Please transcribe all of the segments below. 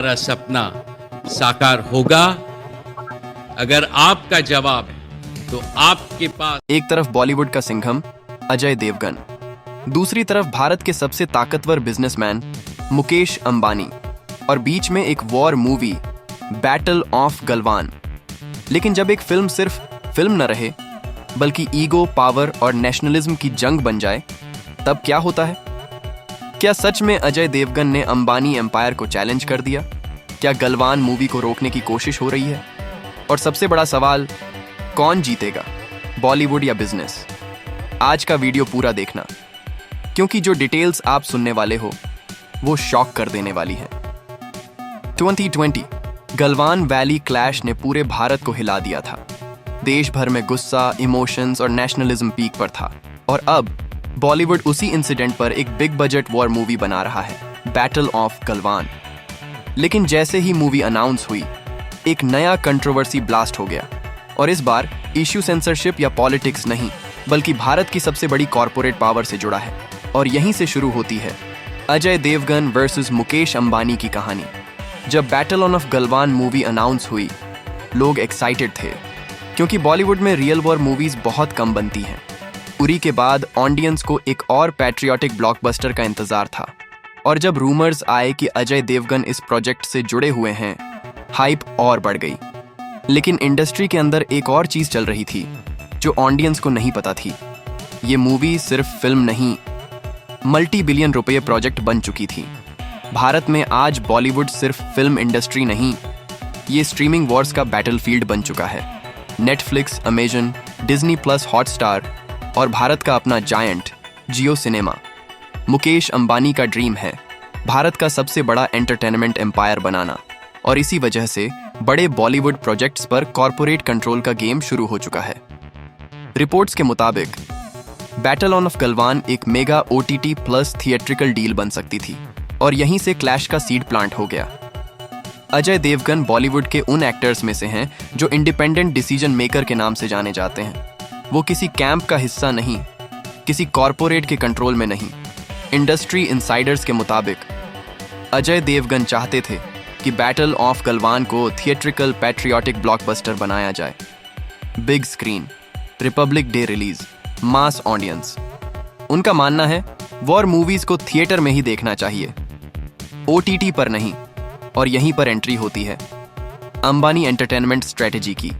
हमारा सपना साकार होगा? अगर आपका जवाब है तो आपके पास एक तरफ बॉलीवुड का सिंघम अजय देवगन, दूसरी तरफ भारत के सबसे ताकतवर बिजनेसमैन मुकेश अंबानी, और बीच में एक war movie battle of Galwan. लेकिन जब एक फिल्म सिर्फ फिल्म न रहे बल्कि ईगो, पावर और नेशनलिज्म की जंग बन जाए, तब क्या होता है? क्या सच में अजय देवगन ने अंबानी एम्पायर को चैलेंज कर दिया? क्या गलवान मूवी को रोकने की कोशिश हो रही है? और सबसे बड़ा सवाल, कौन जीतेगा, बॉलीवुड या बिजनेस? आज का वीडियो पूरा देखना, क्योंकि जो डिटेल्स आप सुनने वाले हो वो शॉक कर देने वाली है। 2020 गलवान वैली क्लैश ने पूरे भारत को हिला दिया था। देश भर में गुस्सा, इमोशंस और नेशनलिज्म पीक पर था। और अब बॉलीवुड उसी इंसिडेंट पर एक बिग बजट वॉर मूवी बना रहा है, बैटल ऑफ गलवान। लेकिन जैसे ही मूवी अनाउंस हुई, एक नया कंट्रोवर्सी ब्लास्ट हो गया। और इस बार इश्यू सेंसरशिप या पॉलिटिक्स नहीं, बल्कि भारत की सबसे बड़ी कॉर्पोरेट पावर से जुड़ा है। और यहीं से शुरू होती है अजय देवगन वर्सेस मुकेश अंबानी की कहानी। जब battle of Galwan movie announce हुई, लोग एक्साइटेड थे, क्योंकि बॉलीवुड में रियल वॉर मूवीज बहुत कम बनती हैं। उरी के बाद ऑडियंस को एक और पैट्रियोटिक ब्लॉकबस्टर का इंतजार था। और जब रूमर्स आए कि अजय देवगन इस प्रोजेक्ट से जुड़े हुए हैं, हाइप और बढ़ गई। लेकिन इंडस्ट्री के अंदर एक और चीज चल रही थी जो ऑडियंस को नहीं पता थी। ये मूवी सिर्फ फिल्म नहीं, मल्टी बिलियन रुपये प्रोजेक्ट बन चुकी थी। भारत में आज बॉलीवुड सिर्फ फिल्म इंडस्ट्री नहीं, ये स्ट्रीमिंग वॉर्स का बैटलफील्ड बन चुका है। Netflix, Amazon, Disney plus, Hotstar और भारत का अपना जायंट जियो सिनेमा। मुकेश अंबानी का ड्रीम है भारत का सबसे बड़ा एंटरटेनमेंट एम्पायर बनाना, और इसी वजह से बड़े बॉलीवुड प्रोजेक्ट्स पर कॉर्पोरेट कंट्रोल का गेम शुरू हो चुका है। रिपोर्ट्स के मुताबिक बैटल ऑफ गलवान एक mega OTT plus theatrical deal बन सकती थी, और यहीं से क्लैश का सीड प्लांट हो गया। अजय देवगन बॉलीवुड के उन एक्टर्स में से हैं जो इंडिपेंडेंट डिसीजन मेकर के नाम से जाने जाते हैं। वो किसी कैंप का हिस्सा नहीं, किसी कॉर्पोरेट के कंट्रोल में नहीं। इंडस्ट्री इनसाइडर्स के मुताबिक अजय देवगन चाहते थे कि बैटल ऑफ गलवान को थिएट्रिकल पैट्रियोटिक ब्लॉकबस्टर बनाया जाए। Big screen, Republic day release, mass audience. उनका मानना है वॉर मूवीज को थिएटर में ही देखना चाहिए, OTT पर नहीं। और यहीं पर एंट्री होती है अंबानी एंटरटेनमेंट स्ट्रेटेजी की।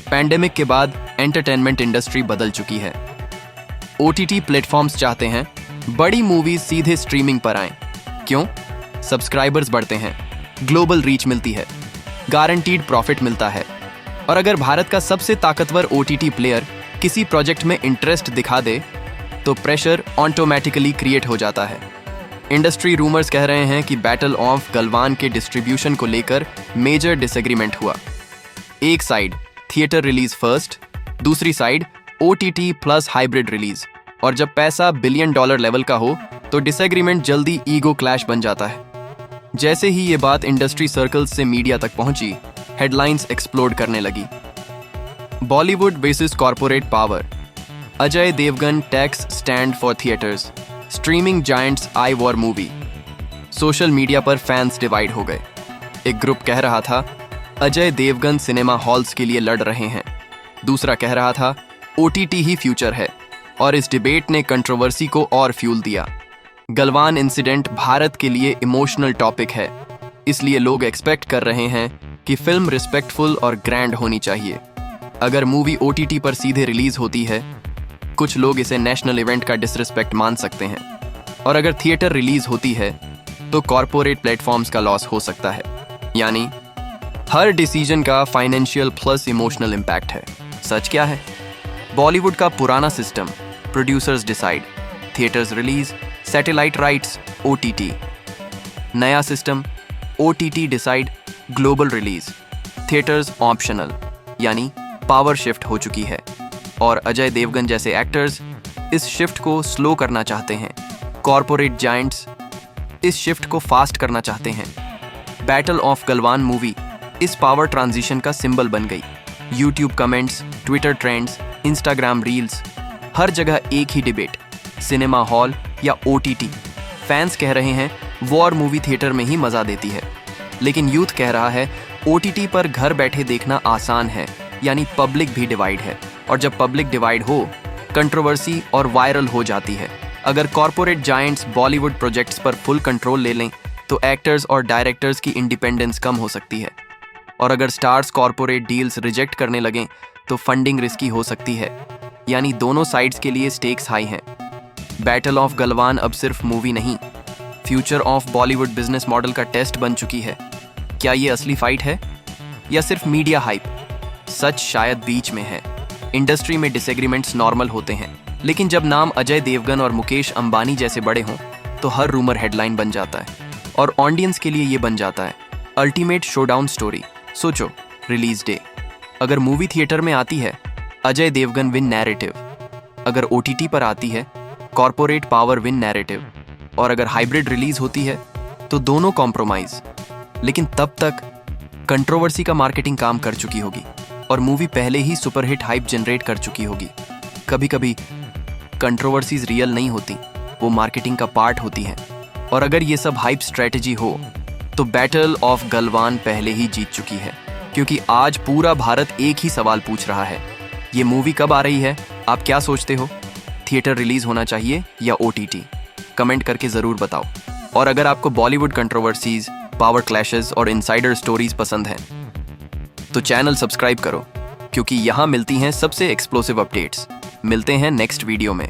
पैंडेमिक के बाद एंटरटेनमेंट इंडस्ट्री बदल चुकी है। OTT प्लेटफॉर्म्स चाहते हैं बड़ी मूवीज सीधे स्ट्रीमिंग पर आएं। क्यों? सब्सक्राइबर्स बढ़ते हैं, ग्लोबल रीच मिलती है, गारंटीड प्रॉफिट मिलता है। और अगर भारत का सबसे ताकतवर OTT प्लेयर किसी प्रोजेक्ट में इंटरेस्ट दिखा दे, तो प्रेशर ऑटोमेटिकली क्रिएट हो जाता है। इंडस्ट्री रूमर्स कह रहे हैं कि बैटल ऑफ गलवान के डिस्ट्रीब्यूशन को लेकर मेजर डिसएग्रीमेंट हुआ। एक साइड थिएटर रिलीज फर्स्ट, दूसरी side OTT plus hybrid release. और जब पैसा $1 बिलियन लेवल का हो, तो डिसएग्रीमेंट जल्दी ईगो क्लैश बन जाता है। जैसे ही ये बात इंडस्ट्री सर्कल्स से मीडिया तक पहुंची, हेडलाइंस एक्सप्लोड करने लगी। Bollywood versus corporate power, Ajay Devgan takes stand for theatres, streaming giants eye war movie. Social media पर फैंस डिवाइड हो गए। एक ग्रुप कह रहा था अजय देवगन सिनेमा हॉल्स के लिए लड़ रहे हैं, दूसरा कह रहा था OTT ही फ्यूचर है। और इस डिबेट ने कंट्रोवर्सी को और फ्यूल दिया। गलवान इंसिडेंट भारत के लिए इमोशनल टॉपिक है, इसलिए लोग एक्सपेक्ट कर रहे हैं कि फिल्म रिस्पेक्टफुल और ग्रैंड होनी चाहिए। अगर मूवी OTT पर सीधे रिलीज होती है, कुछ लोग इसे नेशनल इवेंट का डिसरिस्पेक्ट मान सकते हैं। और अगर थिएटर रिलीज होती है, तो कॉर्पोरेट प्लेटफॉर्म्स का लॉस हो सकता है। यानी हर डिसीजन का फाइनेंशियल प्लस इमोशनल इम्पैक्ट है। सच क्या है? बॉलीवुड का पुराना system, producers decide, theatres release, satellite rights, OTT। नया system, OTT decide, global release, theatres optional. यानी पावर शिफ्ट हो चुकी है। और अजय देवगन जैसे एक्टर्स इस शिफ्ट को स्लो करना चाहते हैं। कॉर्पोरेट जायंट्स इस शिफ्ट को फास्ट करना चाहते हैं। बैटल ऑफ गलवान मूवी इस पावर ट्रांजिशन का सिंबल बन गई। YouTube comments, Twitter trends, Instagram reels, हर जगह एक ही डिबेट, सिनेमा हॉल या OTT। फैंस कह रहे हैं वॉर मूवी थिएटर में ही मजा देती है। लेकिन यूथ कह रहा है OTT पर घर बैठे देखना आसान है, यानी पब्लिक भी डिवाइड है। और जब पब्लिक डिवाइड हो, कंट्रोवर्सी और वायरल हो जाती है। अगर कॉर्पोरेट जायंट्स बॉलीवुड प्रोजेक्ट्स पर फुल कंट्रोल ले लें तो एक्टर्स और डायरेक्टर्स की इंडिपेंडेंस कम हो सकती है। और अगर स्टार्स कॉर्पोरेट डील्स रिजेक्ट करने लगें तो फंडिंग रिस्की हो सकती है, यानी दोनों साइड्स के लिए स्टेक्स हाई हैं। बैटल ऑफ गलवान अब सिर्फ मूवी नहीं, future of Bollywood business model का टेस्ट बन चुकी है। क्या ये असली फाइट है या सिर्फ मीडिया हाइप? सच शायद बीच में है। इंडस्ट्री में डिसएग्रीमेंट्स नॉर्मल होते हैं, लेकिन जब नाम अजय देवगन और मुकेश अंबानी जैसे बड़े हों तो हर रूमर हेडलाइन बन जाता है और ऑडियंस के लिए ये बन जाता है अल्टीमेट शोडाउन स्टोरी। सोचो, रिलीज डे, अगर मूवी थिएटर में आती है अजय देवगन विन नैरेटिव, अगर OTT पर आती है कॉर्पोरेट पावर विन नैरेटिव, और अगर हाइब्रिड रिलीज होती है तो दोनों कॉम्प्रोमाइज। लेकिन तब तक कंट्रोवर्सी का मार्केटिंग काम कर चुकी होगी और मूवी पहले ही सुपरहिट हाइप जनरेट कर चुकी होगी। कभी कभी कंट्रोवर्सीज रियल नहीं होती, वो मार्केटिंग का पार्ट होती हैं। और अगर ये सब हाइप स्ट्रेटजी हो तो बैटल ऑफ गलवान पहले ही जीत चुकी है, क्योंकि आज पूरा भारत एक ही सवाल पूछ रहा है, ये मूवी कब आ रही है? आप क्या सोचते हो? थिएटर रिलीज होना चाहिए या OTT? कमेंट करके ज़रूर बताओ। और अगर आपको बॉलीवुड कंट्रोवर्सीज, पावर क्लैशेस और इनसाइडर स्टोरीज पसंद हैं तो चैनल सब्सक्राइब करो, क्योंकि यहाँ मिलती हैं सबसे एक्सप्लोसिव अपडेट्स। मिलते हैं नेक्स्ट वीडियो में।